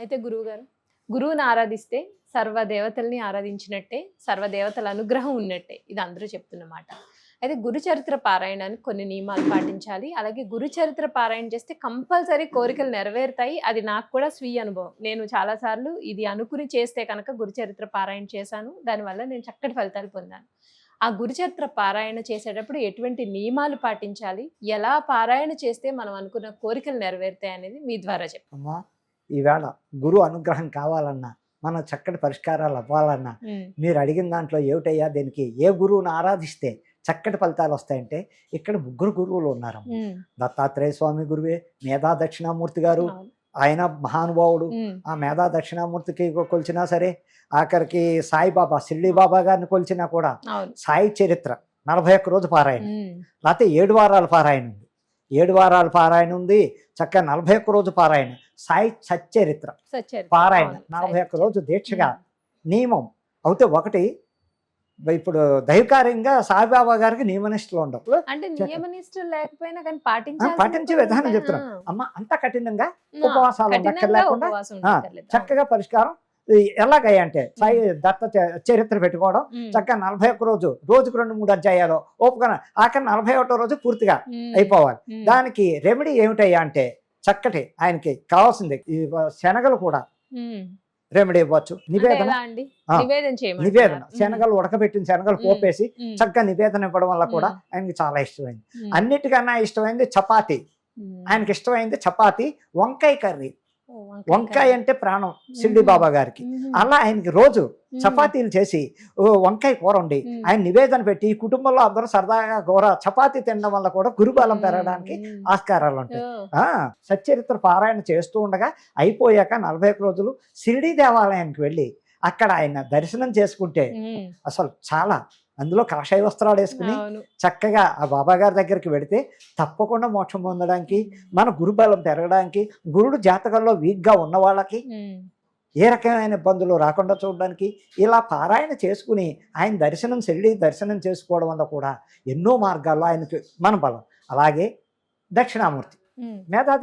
అయితే గురువుగారు, గురువుని ఆరాధిస్తే సర్వదేవతల్ని ఆరాధించినట్టే, సర్వదేవతల అనుగ్రహం ఉన్నట్టే. ఇది అందరూ చెప్తున్నమాట. అయితే గురు చరిత్ర పారాయణానికి కొన్ని నియమాలు పాటించాలి. అలాగే గురు చరిత్ర పారాయణ చేస్తే కంపల్సరీ కోరికలు నెరవేరుతాయి. అది నాకు కూడా స్వీయ అనుభవం. నేను చాలా సార్లు ఇది అనుకుని చేస్తే కనుక గురు చరిత్ర పారాయణ చేశాను. దానివల్ల నేను చక్కటి ఫలితాలు పొందాను. ఆ గురు చరిత్ర పారాయణ చేసేటప్పుడు ఎటువంటి నియమాలు పాటించాలి? ఎలా పారాయణ చేస్తే మనం అనుకున్న కోరికలు నెరవేరుతాయి అనేది మీ ద్వారా చెప్పండి. అమ్మా, ఈవేళ గురువు అనుగ్రహం కావాలన్నా, మన చక్కటి పరిష్కారాలు అవ్వాలన్నా, మీరు అడిగిన దాంట్లో ఏమిటయ్యా దీనికి ఏ గురువుని ఆరాధిస్తే చక్కటి ఫలితాలు వస్తాయంటే, ఇక్కడ ముగ్గురు గురువులు ఉన్నారు. దత్తాత్రేయ స్వామి గురువే, మేధా దక్షిణామూర్తి గారు, ఆయన మహానుభావుడు. ఆ మేధా దక్షిణామూర్తికి కొలిచినా సరే, ఆఖరికి సాయిబాబా షిర్డీ బాబా గారిని కొలిచినా కూడా సాయి చరిత్ర 41 రోజు పారాయణ, లేకపోతే 7 వారాల పారాయణ ఉంది. 7 వారాల పారాయణ ఉంది, చక్కగా 41 రోజు పారాయణ. సాయి సచ్చరిత్ర పారాయణ 41 రోజు దీక్షగా నియమం అవుతే ఒకటి. ఇప్పుడు దైవకార్యంగా సాయిబాబా గారికి నియమనిష్టలు ఉండవు. అంటే నియమనిష్టలు లేకపోయినా కానీ పాటించే విధానం చెప్తున్నాం. అమ్మ, అంత కఠినంగా ఉపవాసాలు లేకుండా చక్కగా పరిష్కారం ఎలాగయ్యా అంటే, సాయి దత్త చరిత్ర పెట్టుకోవడం, చక్కగా 41 రోజు, రోజుకు 2-3 అధ్యాయాలు ఓపుకొని ఆఖరి 41వ రోజు పూర్తిగా అయిపోవాలి. దానికి రెమెడీ ఏమిటయ్యా అంటే, చక్కటి ఆయనకి కావాల్సింది ఈ శనగలు కూడా రెమెడీ ఇవ్వచ్చు. నివేదన శనగలు ఉడకబెట్టిన శనగలు పోపేసి చక్కగా నివేదన ఇవ్వడం వల్ల కూడా ఆయనకి చాలా ఇష్టమైంది. అన్నిటికన్నా ఇష్టమైంది చపాతి. ఆయనకి ఇష్టమైంది చపాతి, వంకాయ కర్రీ. వంకాయ అంటే ప్రాణం షిర్డీ బాబా గారికి. అలా ఆయనకి రోజు చపాతీలు చేసి వంకాయ కూర ఉండి ఆయన నివేదన పెట్టి కుటుంబంలో అందరూ సరదాగా కూర చపాతీ తినడం వల్ల కూడా గురుబలం పెరగడానికి ఆస్కారాలు ఉంటాయి. సచ్చరిత్ర పారాయణ చేస్తూ ఉండగా అయిపోయాక 41 రోజులు షిర్డీ దేవాలయానికి వెళ్ళి అక్కడ ఆయన దర్శనం చేసుకుంటే అసలు చాలా, అందులో కాషాయ వస్త్రాలు వేసుకుని చక్కగా ఆ బాబా గారి దగ్గరికి వెడితే తప్పకుండా మోక్షం పొందడానికి, మన గురుబలం పెరగడానికి, గురుడు జాతకంలో వీక్గా ఉన్న వాళ్ళకి ఏ రకమైన ఇబ్బందులు రాకుండా చూడడానికి ఇలా పారాయణ చేసుకుని ఆయన దర్శనం షిర్డీ దర్శనం చేసుకోవడం వల్ల కూడా ఎన్నో మార్గాల్లో ఆయనకి మన బలం. అలాగే దక్షిణామూర్తి, మేధా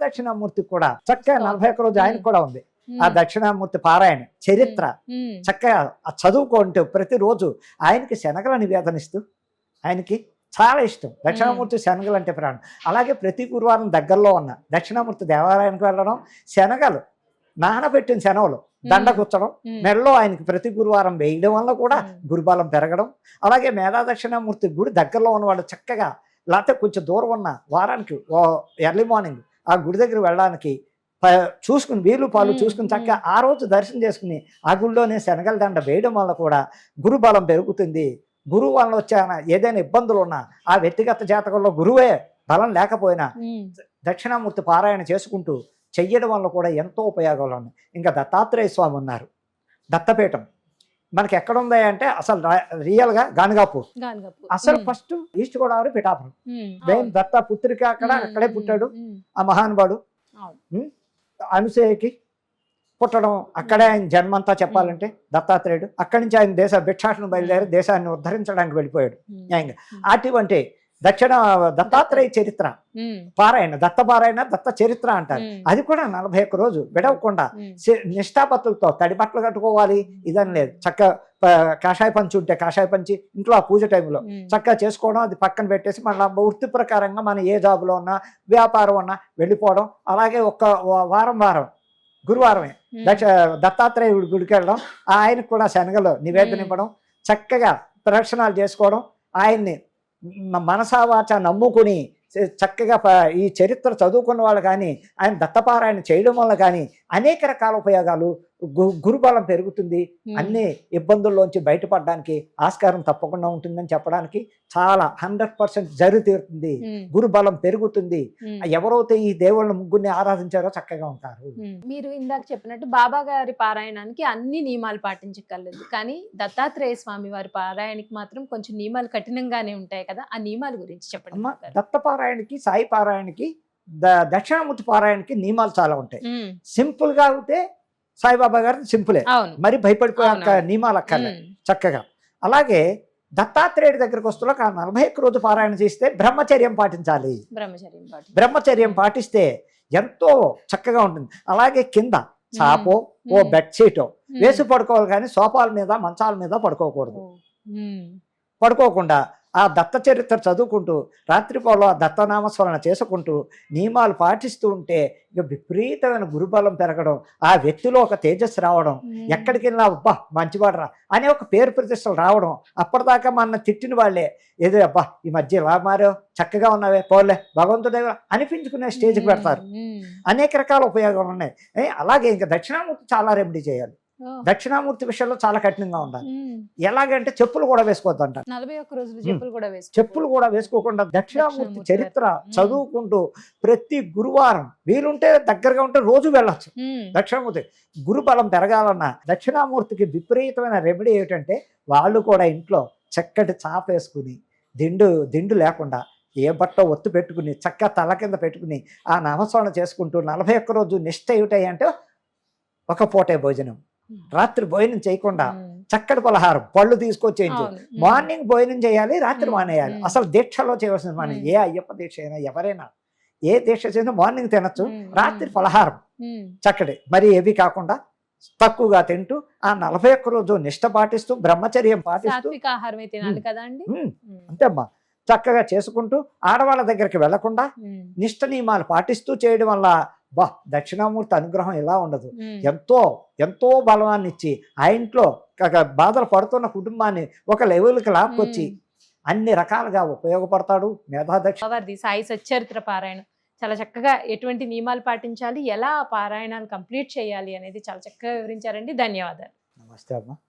దక్షిణామూర్తి కూడా చక్కగా 41 రోజు ఆయన కూడా ఉంది. ఆ దక్షిణామూర్తి పారాయణ చరిత్ర చక్కగా చదువుకుంటూ ప్రతిరోజు ఆయనకి శనగల నివేదనిస్తూ, ఆయనకి చాలా ఇష్టం దక్షిణామూర్తి శనగలు అంటే ప్రాణం. అలాగే ప్రతి గురువారం దగ్గరలో ఉన్న దక్షిణామూర్తి దేవాలయానికి వెళ్ళడం, శనగలు నానబెట్టిన శనగలు దండగుచ్చడం మెడలో ఆయనకి ప్రతి గురువారం వేయడం వల్ల కూడా గురుబలం పెరగడం. అలాగే మేధా దక్షిణామూర్తి గుడి దగ్గరలో ఉన్నవాళ్ళు చక్కగా, లేకపోతే కొంచెం దూరం ఉన్న వారానికి ఎర్లీ మార్నింగ్ ఆ గుడి దగ్గర వెళ్ళడానికి చూసుకుని వీలు పాలు చూసుకుని చక్కగా ఆ రోజు దర్శనం చేసుకుని ఆ గుడిలోనే శనగల దండ వేయడం వల్ల కూడా గురుబలం పెరుగుతుంది. గురువు వల్ల వచ్చే ఏదైనా ఇబ్బందులు ఉన్నా, ఆ వ్యక్తిగత జాతకంలో గురువే బలం లేకపోయినా దక్షిణామూర్తి పారాయణ చేసుకుంటూ చెయ్యడం వల్ల కూడా ఎంతో ఉపయోగాలు ఉన్నాయి. ఇంకా దత్తాత్రేయ స్వామి ఉన్నారు. దత్తపీఠం మనకి ఎక్కడ ఉంది అంటే అసలు రియల్గా గానగాపూర్. అసలు ఫస్ట్ ఈస్ట్ గోదావరి పిఠాపురం. దత్త పుత్రిక అక్కడే పుట్టాడు ఆ మహానుభావుడు. అనసూయకి పుట్టడం అక్కడే ఆయన జన్మంతా చెప్పాలంటే దత్తాత్రేయుడు. అక్కడి నుంచి ఆయన భిక్షాటన బయలుదేరి దేశాన్ని ఉద్ధరించడానికి వెళ్ళిపోయాడు. అటువంటి దత్తాత్రేయ చరిత్ర పారాయణ, దత్త పారాయణ, దత్త చరిత్ర అంటారు. అది కూడా 41 రోజు విడవకుండా నిష్ఠాపత్తులతో తడి బట్టలు కట్టుకోవాలి ఇదని లేదు. చక్క కాషాయ పంచి ఉంటే కాషాయ పంచి ఇంట్లో ఆ పూజ టైంలో చక్కగా చేసుకోవడం, అది పక్కన పెట్టేసి మళ్ళీ వృత్తి ప్రకారంగా మన ఏ జాబులో ఉన్నా వ్యాపారం ఉన్నా వెళ్ళిపోవడం. అలాగే ఒక్క వారం గురువారమే దత్తాత్రేయుడి గుడికి వెళ్ళడం, ఆయనకు కూడా శనగలు నివేదన ఇవ్వడం, చక్కగా ప్రదక్షిణాలు చేసుకోవడం, ఆయన్ని మనసావాచ నమ్ముకుని చక్కగా ఈ చరిత్ర చదువుకున్న వాళ్ళు కానీ ఆయన దత్తపారాయణ చేయడం వల్ల కానీ అనేక రకాల ఉపయోగాలు, గురుబలం పెరుగుతుంది, అన్ని ఇబ్బందుల్లోంచి బయటపడడానికి ఆస్కారం తప్పకుండా ఉంటుందని చెప్పడానికి చాలా 100% జరిగి తీరుతుంది. గురుబలం పెరుగుతుంది. ఎవరైతే ఈ దేవుళ్ళ ముగ్గురిని ఆరాధించారో చక్కగా ఉంటారు. మీరు ఇందాక చెప్పినట్టు బాబా గారి పారాయణానికి అన్ని నియమాలు పాటించగలదు, కానీ దత్తాత్రేయ స్వామి వారి పారాయణకి మాత్రం కొంచెం నియమాలు కఠినంగానే ఉంటాయి కదా, ఆ నియమాల గురించి చెప్పండి. దత్త పారాయణకి, సాయి పారాయణకి, దక్షిణామూర్తి పారాయణకి నియమాలు చాలా ఉంటాయి. సింపుల్ గా అయితే సాయిబాబా గారు సింపులే, మరి భయపడిపోయే నియమాలు అక్కర్లే చక్కగా. అలాగే దత్తాత్రేయుడి దగ్గరకు వస్తున్న 41 రోజు పారాయణ చేస్తే బ్రహ్మచర్యం పాటించాలి. బ్రహ్మచర్యం పాటిస్తే ఎంతో చక్కగా ఉంటుంది. అలాగే కింద చాపో ఓ బెడ్షీటో వేసి పడుకోవాలి, కానీ సోఫాల మీద మంచాల మీద పడుకోకూడదు. పడుకోకుండా ఆ దత్త చరిత్ర చదువుకుంటూ రాత్రిపూట ఆ దత్తనామస్మరణ చేసుకుంటూ నియమాలు పాటిస్తూ ఉంటే ఇక విపరీతమైన గురుబలం పెరగడం, ఆ వ్యక్తిలో ఒక తేజస్సు రావడం, ఎక్కడికి వెళ్ళినా అబ్బా మంచివాడరా అనే ఒక పేరు ప్రతిష్టలు రావడం. అప్పటిదాకా మన తిట్టిన వాళ్ళే ఏదో అబ్బా ఈ మధ్య ఇలా మారో చక్కగా ఉన్నావే పోలే భగవంతుడే అనిపించుకునే స్టేజ్కి పెడతారు. అనేక రకాల ఉపయోగాలు ఉన్నాయి. అలాగే ఇంకా దక్షిణామూర్తి చాలా రెమెడీ చేయాలి. దక్షిణామూర్తి విషయంలో చాలా కఠినంగా ఉండాలి. ఎలాగంటే చెప్పులు కూడా వేసుకోవద్దంట. 41 రోజులు చెప్పులు కూడా చెప్పులు కూడా వేసుకోకుండా దక్షిణామూర్తి చరిత్ర చదువుకుంటూ ప్రతి గురువారం వీలుంటే దగ్గరగా ఉంటే రోజు వెళ్ళచ్చు. దక్షిణామూర్తి గురుబలం పెరగాలన్న దక్షిణామూర్తికి విపరీతమైన రెమెడీ ఏమిటంటే వాళ్ళు కూడా ఇంట్లో చక్కటి చాప వేసుకుని దిండు లేకుండా ఏ బట్ట ఒత్తు పెట్టుకుని చక్కగా తల కింద పెట్టుకుని ఆ నామస్మరణ చేసుకుంటూ 41 రోజు నిష్ట ఏమిటాయి అంటే ఒక పూటే భోజనం, రాత్రి భోజనం చేయకుండా చక్కటి పలహారం పళ్ళు తీసుకొచ్చేయించు. మార్నింగ్ భోజనం చేయాలి, రాత్రి మానేయాలి. అసలు దీక్షలో చేయవలసింది మనం ఏ అయ్యప్ప దీక్ష అయినా ఎవరైనా ఏ దీక్ష చేసినా మార్నింగ్ తినచ్చు, రాత్రి పలహారం చక్కటి మరి ఏవి కాకుండా తక్కువగా తింటూ ఆ 41 రోజు నిష్ట పాటిస్తూ బ్రహ్మచర్యం పాటిస్తూ అంతే అమ్మా చక్కగా చేసుకుంటూ ఆడవాళ్ళ దగ్గరికి వెళ్లకుండా నిష్ట నియమాలు పాటిస్తూ చేయడం వల్ల బా దక్షిణామూర్తి అనుగ్రహం ఇలా ఉండదు. ఎంతో ఎంతో బలవాన్ని ఇచ్చి ఆ ఇంట్లో బాధలు పడుతున్న కుటుంబాన్ని ఒక లెవెల్కి లాక్కొచ్చి అన్ని రకాలుగా ఉపయోగపడతాడు మేధాదక్ష. సాయి సచ్చరిత్ర పారాయణం చాలా చక్కగా ఎటువంటి నియమాలు పాటించాలి, ఎలా పారాయణాలు కంప్లీట్ చేయాలి అనేది చాలా చక్కగా వివరించారండి. ధన్యవాదాలు. నమస్తే అమ్మా.